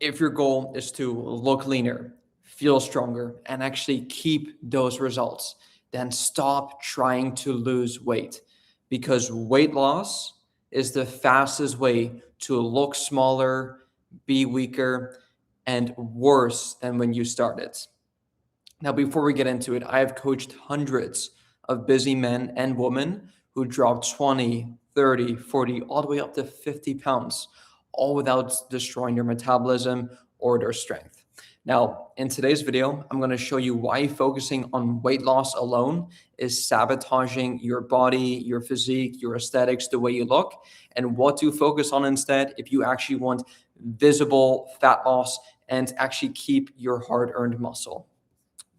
if your goal is to look leaner, feel stronger, and actually keep those results, then stop trying to lose weight, because weight loss is the fastest way to look smaller, be weaker, and worse than when you started. Now, before we get into it, I have coached hundreds of busy men and women who dropped 20, 30, 40, all the way up to 50 pounds, all without destroying their metabolism or their strength. Now, in today's video, I'm going to show you why focusing on weight loss alone is sabotaging your body, your physique, your aesthetics, the way you look, and what to focus on instead if you actually want visible fat loss and actually keep your hard-earned muscle.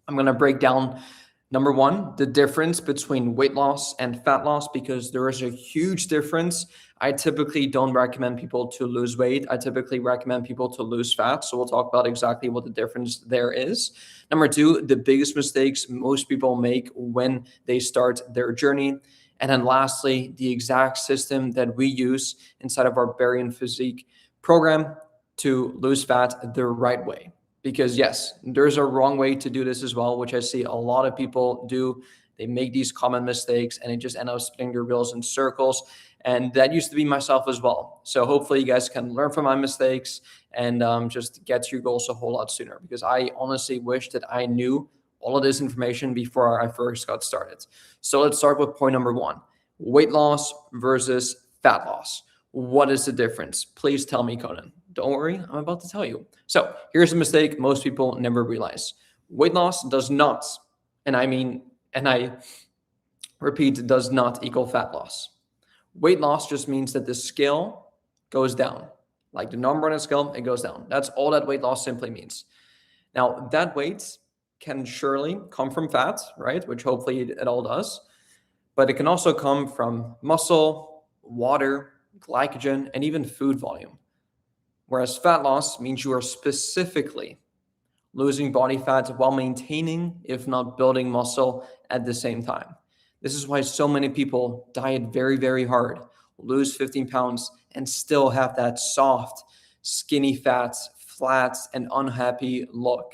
I'm going to break down, number one, the difference between weight loss and fat loss, because there is a huge difference. I typically don't recommend people to lose weight. I typically recommend people to lose fat. So we'll talk about exactly what the difference there is. Number two, the biggest mistakes most people make when they start their journey. And then lastly, the exact system that we use inside of our Barbarian Physique program to lose fat the right way. Because yes, there's a wrong way to do this as well, which I see a lot of people do. They make these common mistakes and they just end up spinning their wheels in circles. And that used to be myself as well. So hopefully you guys can learn from my mistakes and just get to your goals a whole lot sooner, because I honestly wish that I knew all of this information before I first got started. So let's start with point number one: weight loss versus fat loss. What is the difference? Please tell me, Conan. Don't worry, I'm about to tell you. So here's a mistake most people never realize. Weight loss does not, and I repeat, does not equal fat loss. Weight loss just means that the scale goes down. Like the number on a scale, it goes down. That's all that weight loss simply means. Now, that weight can surely come from fat, right? Which hopefully it all does. But it can also come from muscle, water, glycogen, and even food volume. Whereas fat loss means you are specifically losing body fat while maintaining, if not building muscle at the same time. This is why so many people diet very, very hard, lose 15 pounds, and still have that soft, skinny fat, flat, and unhappy look.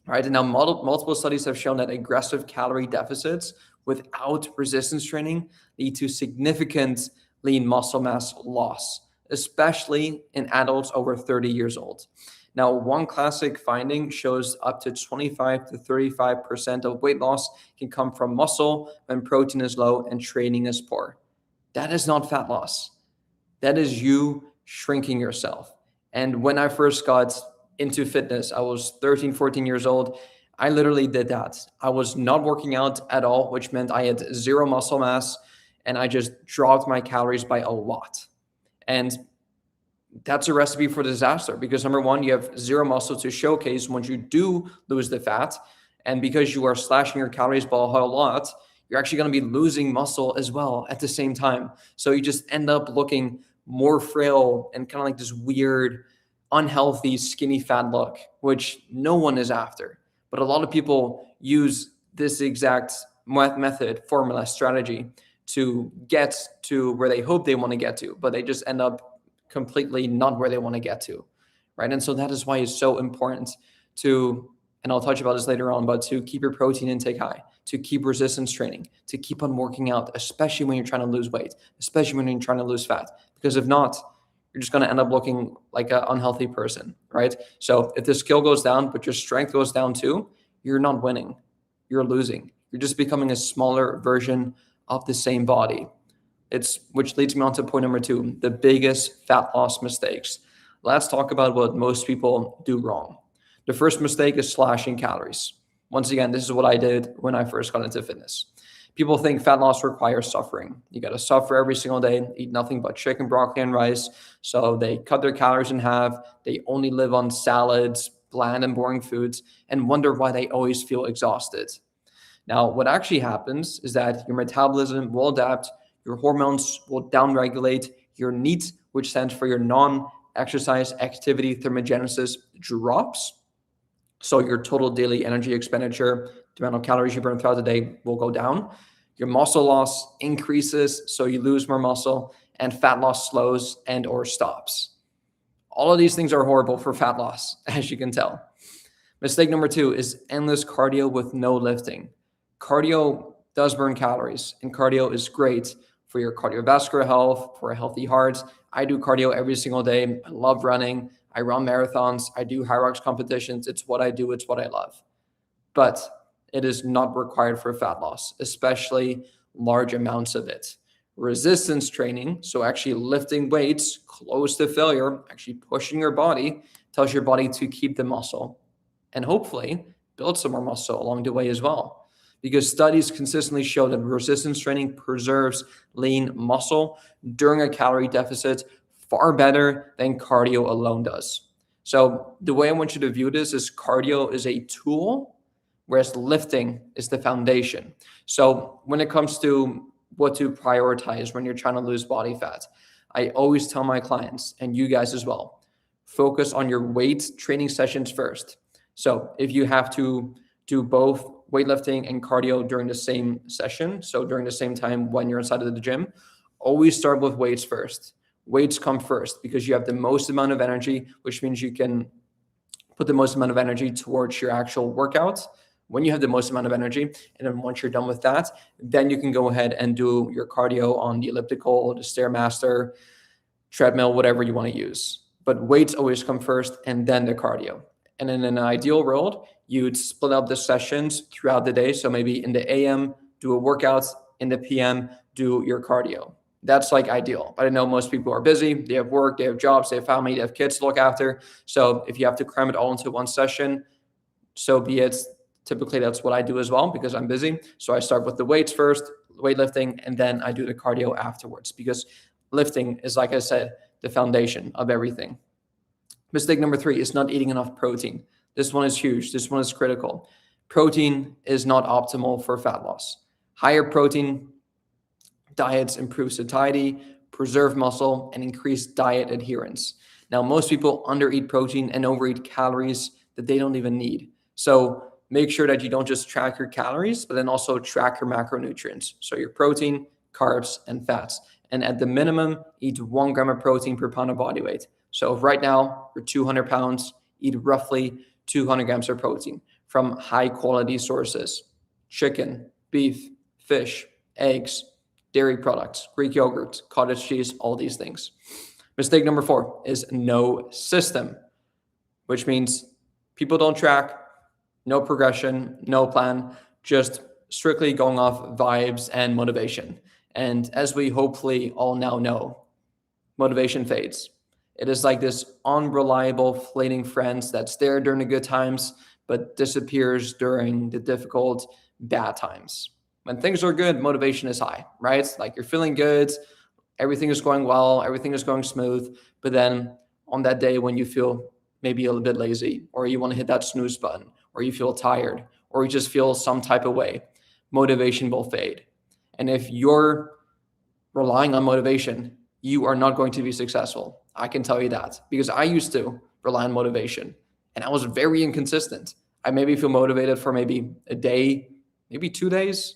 Right? And now multiple studies have shown that aggressive calorie deficits without resistance training lead to significant lean muscle mass loss, especially in adults over 30 years old. Now, one classic finding shows up to 25 to 35% of weight loss can come from muscle when protein is low and training is poor. That is not fat loss. That is you shrinking yourself. And when I first got into fitness, I was 13, 14 years old. I literally did that. I was not working out at all, which meant I had zero muscle mass, and I just dropped my calories by a lot. And that's a recipe for disaster, because number one, you have zero muscle to showcase once you do lose the fat. And because you are slashing your calories by a whole lot, you're actually going to be losing muscle as well at the same time. So you just end up looking more frail and kind of like this weird, unhealthy, skinny fat look, which no one is after. But a lot of people use this exact method, formula, strategy to get to where they hope they want to get to, but they just end up completely not where they want to get to, right? And so that is why it's so important to, and I'll touch about this later on, but to keep your protein intake high, to keep resistance training, to keep on working out, especially when you're trying to lose weight, especially when you're trying to lose fat, because if not, you're just going to end up looking like an unhealthy person, right? So if the skill goes down, but your strength goes down too, you're not winning, you're losing. You're just becoming a smaller version of the same body. Which leads me on to point number two, the biggest fat loss mistakes. Let's talk about what most people do wrong. The first mistake is slashing calories. Once again, this is what I did when I first got into fitness. People think fat loss requires suffering. You got to suffer every single day, eat nothing but chicken, broccoli, and rice. So they cut their calories in half. They only live on salads, bland and boring foods, and wonder why they always feel exhausted. Now, what actually happens is that your metabolism will adapt, your hormones will downregulate, your NEAT, which stands for your non-exercise activity thermogenesis, drops. So your total daily energy expenditure, the amount of calories you burn throughout the day, will go down. Your muscle loss increases, so you lose more muscle, and fat loss slows and or stops. All of these things are horrible for fat loss, as you can tell. Mistake number 2 is endless cardio with no lifting. Cardio does burn calories, and cardio is great for your cardiovascular health, for a healthy heart. I do cardio every single day. I love running. I run marathons. I do high rocks competitions. It's what I do. It's what I love. But it is not required for fat loss, especially large amounts of it. Resistance training, so actually lifting weights close to failure, actually pushing your body, tells your body to keep the muscle and hopefully build some more muscle along the way as well. Because studies consistently show that resistance training preserves lean muscle during a calorie deficit far better than cardio alone does. So the way I want you to view this is cardio is a tool, whereas lifting is the foundation. So when it comes to what to prioritize when you're trying to lose body fat, I always tell my clients, and you guys as well, focus on your weight training sessions first. So if you have to do both weightlifting and cardio during the same session, so during the same time when you're inside of the gym, always start with weights first. Weights come first because you have the most amount of energy, which means you can put the most amount of energy towards your actual workout when you have the most amount of energy. And then once you're done with that, then you can go ahead and do your cardio on the elliptical, the Stairmaster, treadmill, whatever you want to use. But weights always come first and then the cardio. And in an ideal world, you'd split up the sessions throughout the day. So maybe in the AM, do a workout, in the PM, do your cardio. That's like ideal. But I know most people are busy. They have work, they have jobs, they have family, they have kids to look after. So if you have to cram it all into one session, so be it. Typically, that's what I do as well because I'm busy. So I start with the weights first, weightlifting, and then I do the cardio afterwards because lifting is, like I said, the foundation of everything. Mistake number 3 is not eating enough protein. This one is huge. This one is critical. Protein is not optimal for fat loss. Higher protein diets improve satiety, preserve muscle, and increase diet adherence. Now, most people undereat protein and overeat calories that they don't even need. So make sure that you don't just track your calories, but then also track your macronutrients. So your protein, carbs, and fats. And at the minimum, eat 1 gram of protein per pound of body weight. So if right now you're 200 pounds, eat roughly 200 grams of protein from high quality sources: chicken, beef, fish, eggs, dairy products, Greek yogurt, cottage cheese, all these things. Mistake number 4 is no system, which means people don't track, no progression, no plan, just strictly going off vibes and motivation. And as we hopefully all now know, motivation fades. It is like this unreliable, fleeting friend that's there during the good times, but disappears during the difficult, bad times. When things are good, motivation is high, right? Like you're feeling good, everything is going well, everything is going smooth. But then on that day when you feel maybe a little bit lazy, or you want to hit that snooze button, or you feel tired, or you just feel some type of way, motivation will fade. And if you're relying on motivation, you are not going to be successful. I can tell you that because I used to rely on motivation and I was very inconsistent. I maybe feel motivated for maybe a day, maybe 2 days,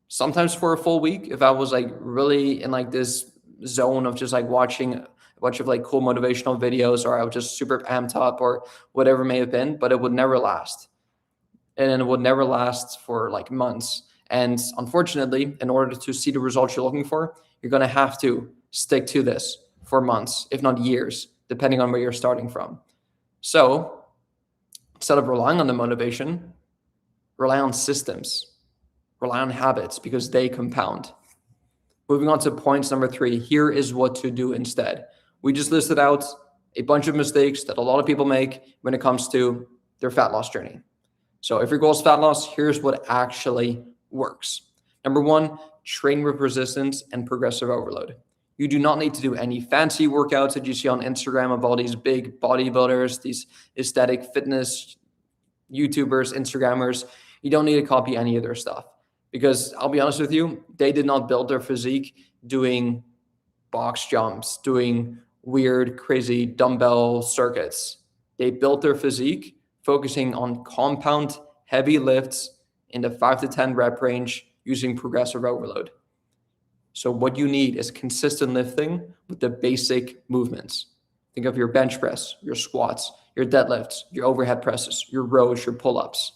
sometimes for a full week. If I was like really in like this zone of just like watching a bunch of like cool motivational videos, or I was just super amped up or whatever it may have been, but it would never last. And it would never last for like months. And unfortunately, in order to see the results you're looking for, you're going to have to stick to this for months, if not years, depending on where you're starting from. So instead of relying on the motivation, rely on systems, rely on habits because they compound. Moving on to points number 3, here is what to do instead. We just listed out a bunch of mistakes that a lot of people make when it comes to their fat loss journey. So if your goal is fat loss, here's what actually works. Number 1, train with resistance and progressive overload. You do not need to do any fancy workouts that you see on Instagram of all these big bodybuilders, these aesthetic fitness YouTubers, Instagrammers. You don't need to copy any of their stuff because I'll be honest with you, they did not build their physique doing box jumps, doing weird, crazy dumbbell circuits. They built their physique focusing on compound heavy lifts in the 5 to 10 rep range using progressive overload. So what you need is consistent lifting with the basic movements. Think of your bench press, your squats, your deadlifts, your overhead presses, your rows, your pull-ups.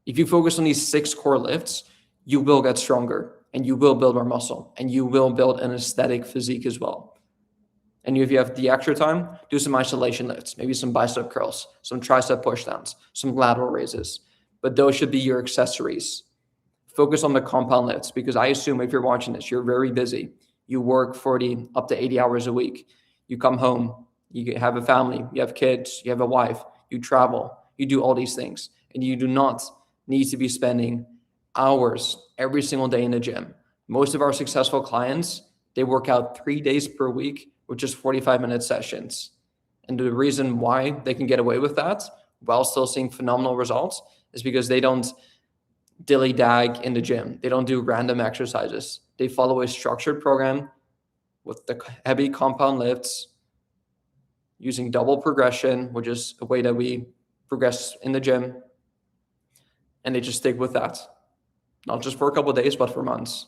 If you focus on these 6 core lifts, you will get stronger and you will build more muscle and you will build an aesthetic physique as well. And if you have the extra time, do some isolation lifts, maybe some bicep curls, some tricep pushdowns, some lateral raises. But those should be your accessories. Focus on the compound lifts, because I assume if you're watching this, you're very busy. You work 40 up to 80 hours a week. You come home, you have a family, you have kids, you have a wife, you travel, you do all these things. And you do not need to be spending hours every single day in the gym. Most of our successful clients, they work out 3 days per week with just 45-minute sessions. And the reason why they can get away with that while still seeing phenomenal results is because they don't dilly-dag in the gym. They don't do random exercises. They follow a structured program with the heavy compound lifts, using double progression, which is a way that we progress in the gym. And they just stick with that, not just for a couple of days, but for months.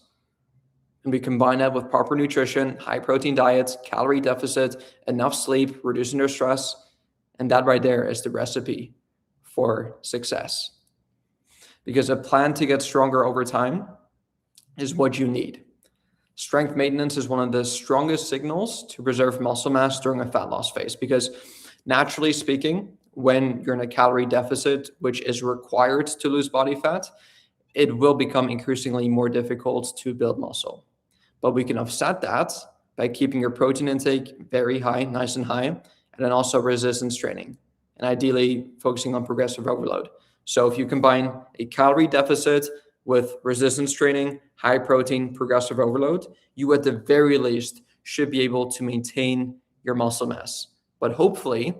And we combine that with proper nutrition, high protein diets, calorie deficit, enough sleep, reducing their stress. And that right there is the recipe for success. Because a plan to get stronger over time is what you need. Strength maintenance is one of the strongest signals to preserve muscle mass during a fat loss phase, because naturally speaking, when you're in a calorie deficit, which is required to lose body fat, it will become increasingly more difficult to build muscle. But we can offset that by keeping your protein intake very high, nice and high, and then also resistance training, and ideally focusing on progressive overload. So if you combine a calorie deficit with resistance training, high protein, progressive overload, you at the very least should be able to maintain your muscle mass. But hopefully,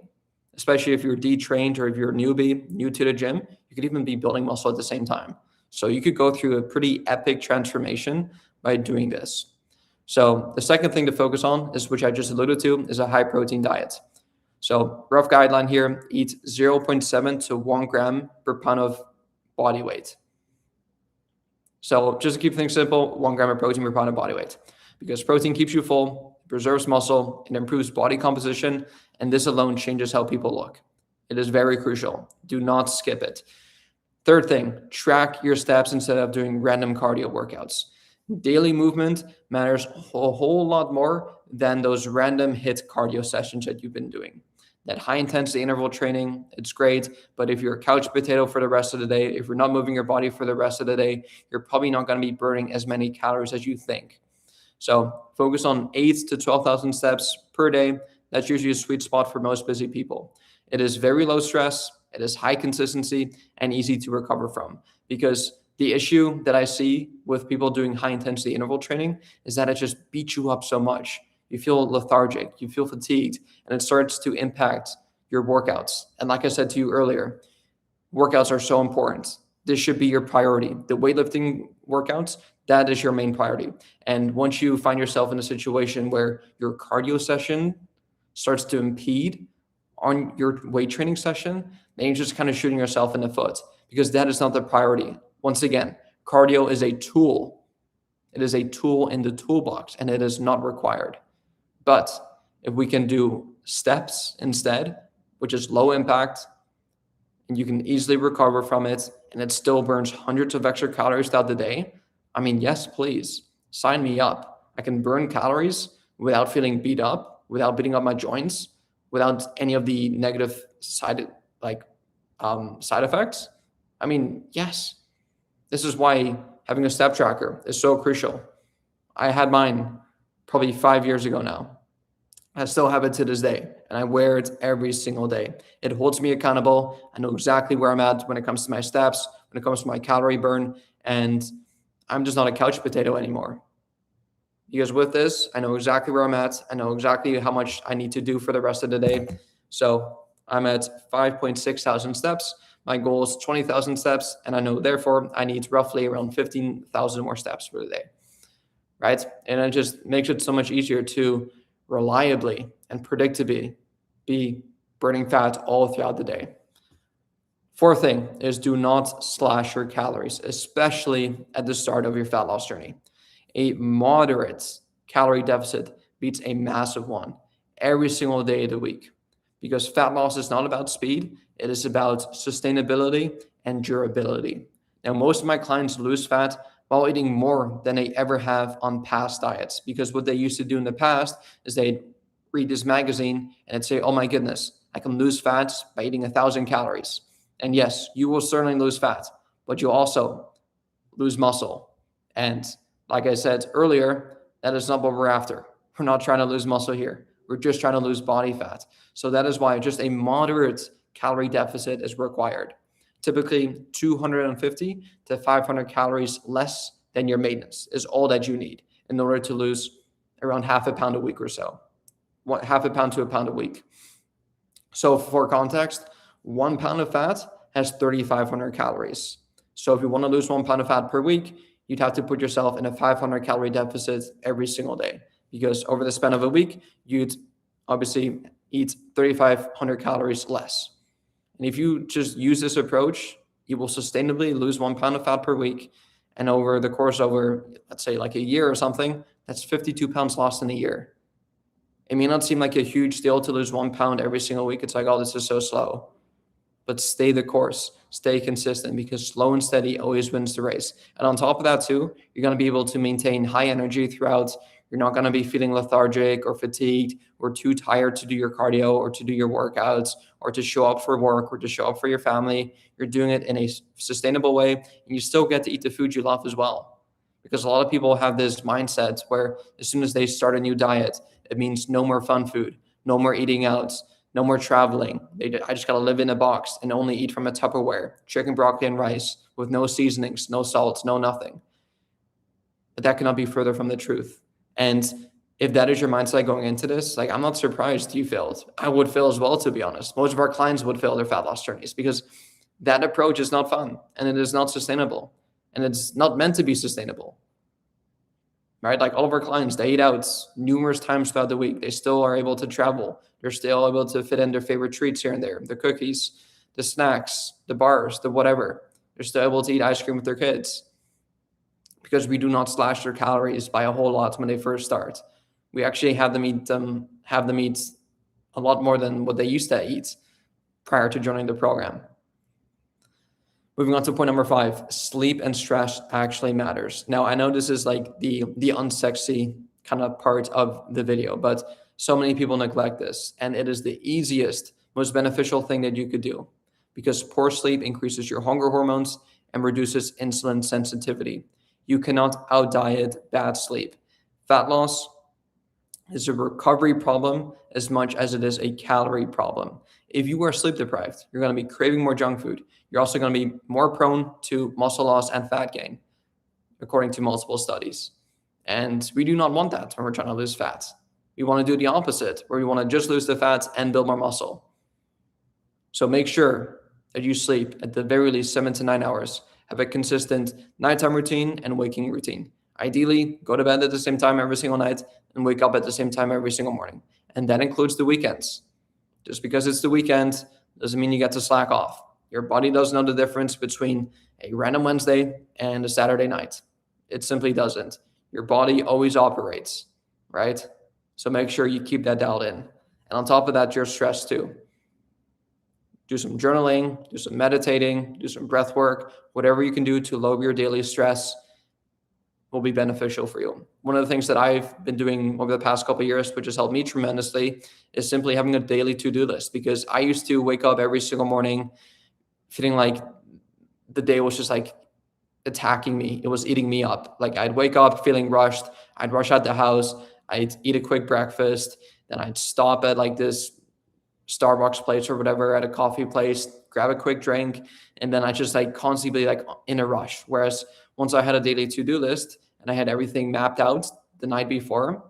especially if you're detrained or if you're a newbie, new to the gym, you could even be building muscle at the same time. So you could go through a pretty epic transformation by doing this. So the second thing to focus on is, which I just alluded to, is a high protein diet. So rough guideline here, eat 0.7 to 1 gram per pound of body weight. So just to keep things simple, 1 gram of protein per pound of body weight, because protein keeps you full, preserves muscle, and improves body composition. And this alone changes how people look. It is very crucial. Do not skip it. Third thing, track your steps instead of doing random cardio workouts. Daily movement matters a whole lot more than those random HIIT cardio sessions that you've been doing. That high intensity interval training, it's great, but if you're a couch potato for the rest of the day, if you're not moving your body for the rest of the day, you're probably not going to be burning as many calories as you think. So focus on 8 to 12,000 steps per day. That's usually a sweet spot for most busy people. It is very low stress, it is high consistency, and easy to recover from. Because the issue that I see with people doing high intensity interval training is that it just beats you up so much. You feel lethargic, you feel fatigued, and it starts to impact your workouts. And like I said to you earlier, workouts are so important. This should be your priority. The weightlifting workouts, that is your main priority. And once you find yourself in a situation where your cardio session starts to impede on your weight training session, then you're just kind of shooting yourself in the foot, because that is not the priority. Once again, cardio is a tool. It is a tool in the toolbox, and it is not required. But if we can do steps instead, which is low impact, and you can easily recover from it, and it still burns hundreds of extra calories throughout the day, I mean, yes, please, sign me up. I can burn calories without feeling beat up, without beating up my joints, without any of the negative side effects. I mean, yes. This is why having a step tracker is so crucial. I had mine probably 5 years ago now. I still have it to this day, and I wear it every single day. It holds me accountable. I know exactly where I'm at when it comes to my steps, when it comes to my calorie burn, and I'm just not a couch potato anymore. Because with this, I know exactly where I'm at. I know exactly how much I need to do for the rest of the day. So I'm at 5.6 thousand steps. My goal is 20,000 steps, and I know therefore I need roughly around 15,000 more steps for the day, right? And it just makes it so much easier to reliably and predictably be burning fat all throughout the day. Fourth thing is, do not slash your calories, especially at the start of your fat loss journey. A moderate calorie deficit beats a massive one every single day of the week. Because fat loss is not about speed, it is about sustainability and durability. Now, most of my clients lose fat while eating more than they ever have on past diets, because what they used to do in the past is they'd read this magazine and it'd say, oh my goodness, I can lose fat by eating 1,000 calories. And yes, you will certainly lose fat, but you'll also lose muscle. And like I said earlier, that is not what we're after. We're not trying to lose muscle here. We're just trying to lose body fat. So that is why just a moderate calorie deficit is required. Typically 250 to 500 calories less than your maintenance is all that you need in order to lose around half a pound a week or so. Half a pound to a pound a week. So for context, 1 pound of fat has 3,500 calories. So if you want to lose 1 pound of fat per week, you'd have to put yourself in a 500 calorie deficit every single day, because over the span of a week, you'd obviously eat 3,500 calories less. And if you just use this approach, you will sustainably lose 1 pound of fat per week. And over the course over, let's say like a year or something, that's 52 pounds lost in a year. It may not seem like a huge deal to lose 1 pound every single week. It's like, oh, this is so slow. But stay the course, stay consistent, because slow and steady always wins the race. And on top of that too, you're going to be able to maintain high energy throughout. You're not going to be feeling lethargic or fatigued or too tired to do your cardio or to do your workouts or to show up for work or to show up for your family. You're doing it in a sustainable way, and you still get to eat the food you love as well. Because a lot of people have this mindset where as soon as they start a new diet, it means no more fun food, no more eating out, no more traveling. I just got to live in a box and only eat from a Tupperware, chicken, broccoli, and rice with no seasonings, no salts, no nothing. But that cannot be further from the truth. And if that is your mindset going into this, like, I'm not surprised you failed. I would fail as well, to be honest. Most of our clients would fail their fat loss journeys because that approach is not fun and it is not sustainable and it's not meant to be sustainable. Right? Like all of our clients, they eat out numerous times throughout the week. They still are able to travel. They're still able to fit in their favorite treats here and there, the cookies, the snacks, the bars, the whatever. They're still able to eat ice cream with their kids because we do not slash their calories by a whole lot when they first start. We actually have them eat a lot more than what they used to eat prior to joining the program. Moving on to point number 5, sleep and stress actually matters. Now, I know this is like the unsexy kind of part of the video, but so many people neglect this, and it is the easiest, most beneficial thing that you could do, because poor sleep increases your hunger hormones and reduces insulin sensitivity. You cannot out-diet bad sleep. Fat loss is a recovery problem as much as it is a calorie problem. If you are sleep deprived, you're going to be craving more junk food. You're also going to be more prone to muscle loss and fat gain, according to multiple studies. And we do not want that when we're trying to lose fat. We want to do the opposite, where we want to just lose the fat and build more muscle. So make sure that you sleep at the very least 7 to 9 hours. Have a consistent nighttime routine and waking routine. Ideally, go to bed at the same time every single night and wake up at the same time every single morning. And that includes the weekends. Just because it's the weekend doesn't mean you get to slack off. Your body doesn't know the difference between a random Wednesday and a Saturday night. It simply doesn't. Your body always operates, right? So make sure you keep that dialed in. And on top of that, you're stressed too. Do some journaling, do some meditating, do some breath work, whatever you can do to lower your daily stress will be beneficial for you. One of the things that I've been doing over the past couple of years, which has helped me tremendously, is simply having a daily to-do list, because I used to wake up every single morning feeling like the day was just like attacking me. It was eating me up. Like I'd wake up feeling rushed. I'd rush out the house. I'd eat a quick breakfast. Then I'd stop at like this Starbucks place or whatever, at a coffee place, grab a quick drink. And then I just like constantly like in a rush. Whereas once I had a daily to-do list and I had everything mapped out the night before,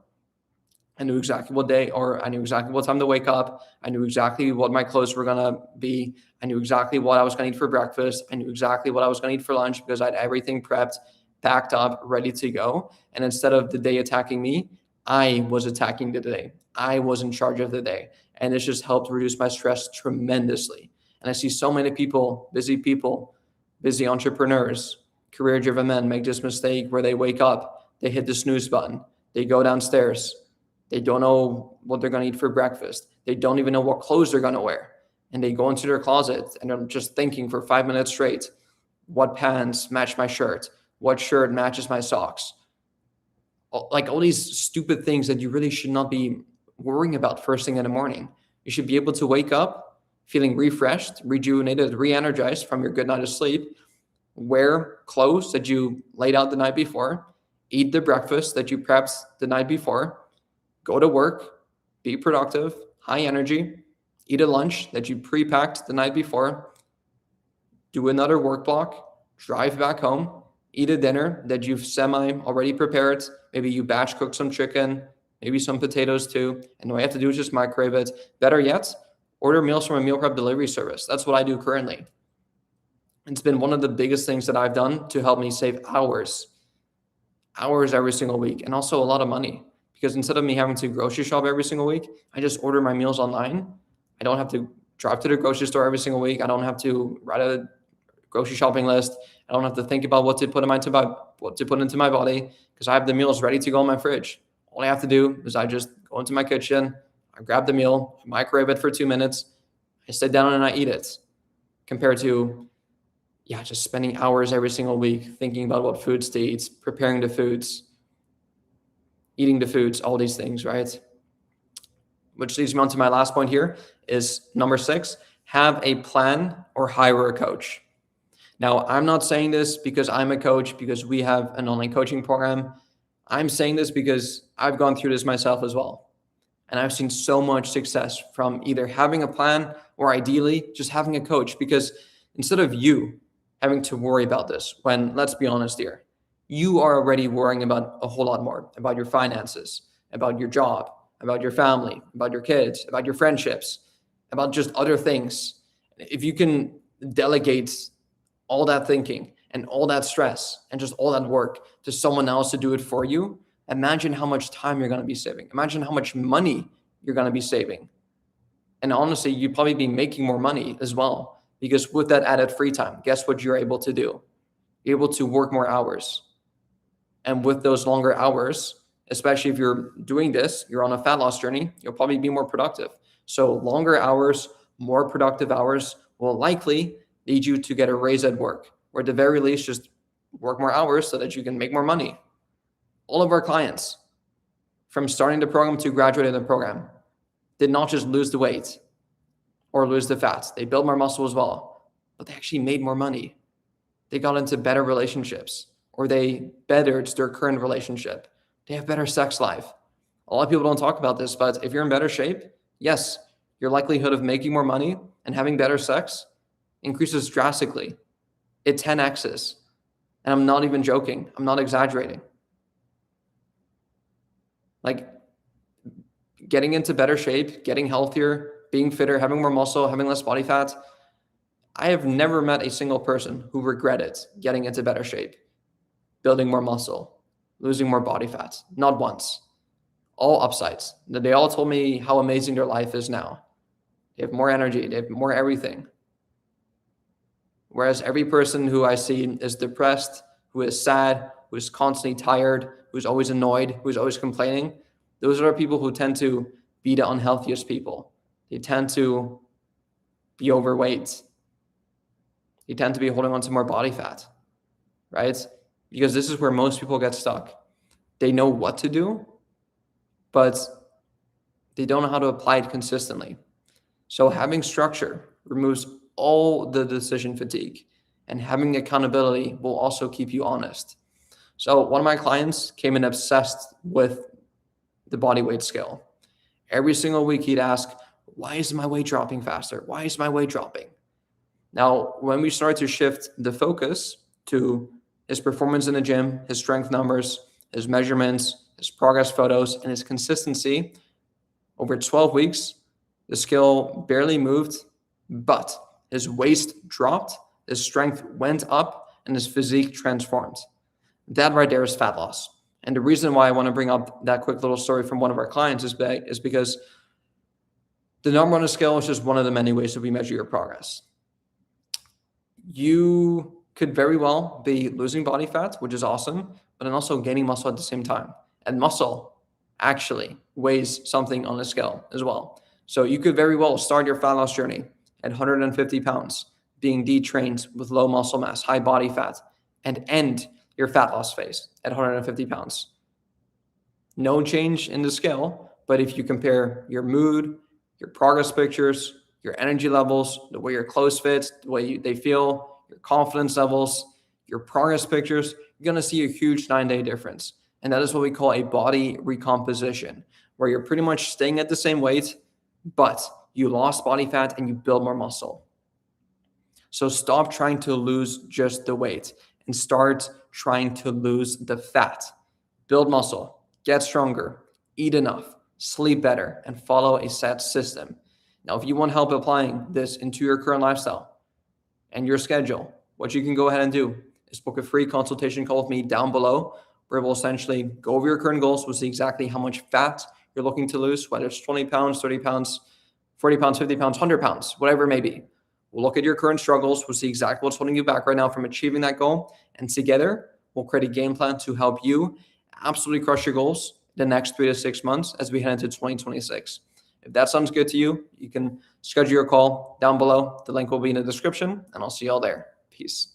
I knew exactly what day, or I knew exactly what time to wake up. I knew exactly what my clothes were going to be. I knew exactly what I was going to eat for breakfast. I knew exactly what I was going to eat for lunch, because I had everything prepped, packed up, ready to go. And instead of the day attacking me, I was attacking the day. I was in charge of the day. And this just helped reduce my stress tremendously. And I see so many people, busy entrepreneurs, career-driven men make this mistake where they wake up, they hit the snooze button, they go downstairs, They don't know what they're going to eat for breakfast. They don't even know what clothes they're going to wear. And they go into their closet and they're just thinking for 5 minutes straight, what pants match my shirt? What shirt matches my socks? Like all these stupid things that you really should not be worrying about first thing in the morning. You should be able to wake up feeling refreshed, rejuvenated, re-energized from your good night of sleep, wear clothes that you laid out the night before, eat the breakfast that you prepped the night before, go to work, be productive, high energy, eat a lunch that you pre-packed the night before, do another work block, drive back home, eat a dinner that you've semi already prepared. Maybe you batch cook some chicken, maybe some potatoes too. And all you have to do is just microwave it. Better yet, order meals from a meal prep delivery service. That's what I do currently. It's been one of the biggest things that I've done to help me save hours every single week, and also a lot of money. Because instead of me having to grocery shop every single week, I just order my meals online. I don't have to drive to the grocery store every single week. I don't have to write a grocery shopping list. I don't have to think about what to put into my body, because I have the meals ready to go in my fridge. All I have to do is I just go into my kitchen, I grab the meal, microwave it for 2 minutes, I sit down and I eat it. Compared to, just spending hours every single week thinking about what foods to eat, preparing the foods, eating the foods, all these things, right? Which leads me on to my last point here is number 6, have a plan or hire a coach. Now, I'm not saying this because I'm a coach, because we have an online coaching program. I'm saying this because I've gone through this myself as well. And I've seen so much success from either having a plan or ideally just having a coach, because instead of you having to worry about this, when, let's be honest here, you are already worrying about a whole lot more, about your finances, about your job, about your family, about your kids, about your friendships, about just other things. If you can delegate all that thinking and all that stress and just all that work to someone else to do it for you, imagine how much time you're going to be saving. Imagine how much money you're going to be saving. And honestly, you'd probably be making more money as well, because with that added free time, guess what you're able to do? You're able to work more hours. And with those longer hours, especially if you're doing this, you're on a fat loss journey, you'll probably be more productive. So longer hours, more productive hours will likely lead you to get a raise at work, or at the very least, just work more hours so that you can make more money. All of our clients, from starting the program to graduating the program, did not just lose the weight or lose the fat. They built more muscle as well, but they actually made more money. They got into better relationships, or they bettered their current relationship. They have better sex life. A lot of people don't talk about this, but if you're in better shape, yes, your likelihood of making more money and having better sex increases drastically. It 10x's. And I'm not even joking. I'm not exaggerating. Like, getting into better shape, getting healthier, being fitter, having more muscle, having less body fat. I have never met a single person who regretted getting into better shape, building more muscle, losing more body fat. Not once. All upsides. They all told me how amazing their life is now. They have more energy. They have more everything. Whereas every person who I see is depressed, who is sad, who is constantly tired, who's always annoyed, who's always complaining, those are the people who tend to be the unhealthiest people. They tend to be overweight. They tend to be holding on to more body fat, right? Because this is where most people get stuck. They know what to do, but they don't know how to apply it consistently. So having structure removes all the decision fatigue, and having accountability will also keep you honest. So one of my clients came in obsessed with the body weight scale. Every single week he'd ask, why is my weight dropping faster? Why is my weight dropping? Now, when we start to shift the focus to his performance in the gym, his strength numbers, his measurements, his progress photos, and his consistency, over 12 weeks, the scale barely moved, but his waist dropped, his strength went up, and his physique transformed. That right there is fat loss. And the reason why I want to bring up that quick little story from one of our clients is because the number on the scale is just one of the many ways that we measure your progress. You could very well be losing body fat, which is awesome, but then also gaining muscle at the same time. And muscle actually weighs something on the scale as well. So you could very well start your fat loss journey at 150 pounds, being detrained with low muscle mass, high body fat, and end your fat loss phase at 150 pounds. No change in the scale, but if you compare your mood, your progress pictures, your energy levels, the way your clothes fit, the way they feel, your confidence levels, your progress pictures, you're going to see a huge 9-day difference. And that is what we call a body recomposition, where you're pretty much staying at the same weight, but you lost body fat and you build more muscle. So stop trying to lose just the weight and start trying to lose the fat. Build muscle, get stronger, eat enough, sleep better, and follow a set system. Now, if you want help applying this into your current lifestyle and your schedule, what you can go ahead and do is book a free consultation call with me down below, where we'll essentially go over your current goals. We'll see exactly how much fat you're looking to lose, whether it's 20 pounds, 30 pounds, 40 pounds, 50 pounds, 100 pounds, whatever it may be. We'll look at your current struggles. We'll see exactly what's holding you back right now from achieving that goal. And together, we'll create a game plan to help you absolutely crush your goals the next 3 to 6 months as we head into 2026. If that sounds good to you, you can schedule your call down below. The link will be in the description, and I'll see you all there. Peace.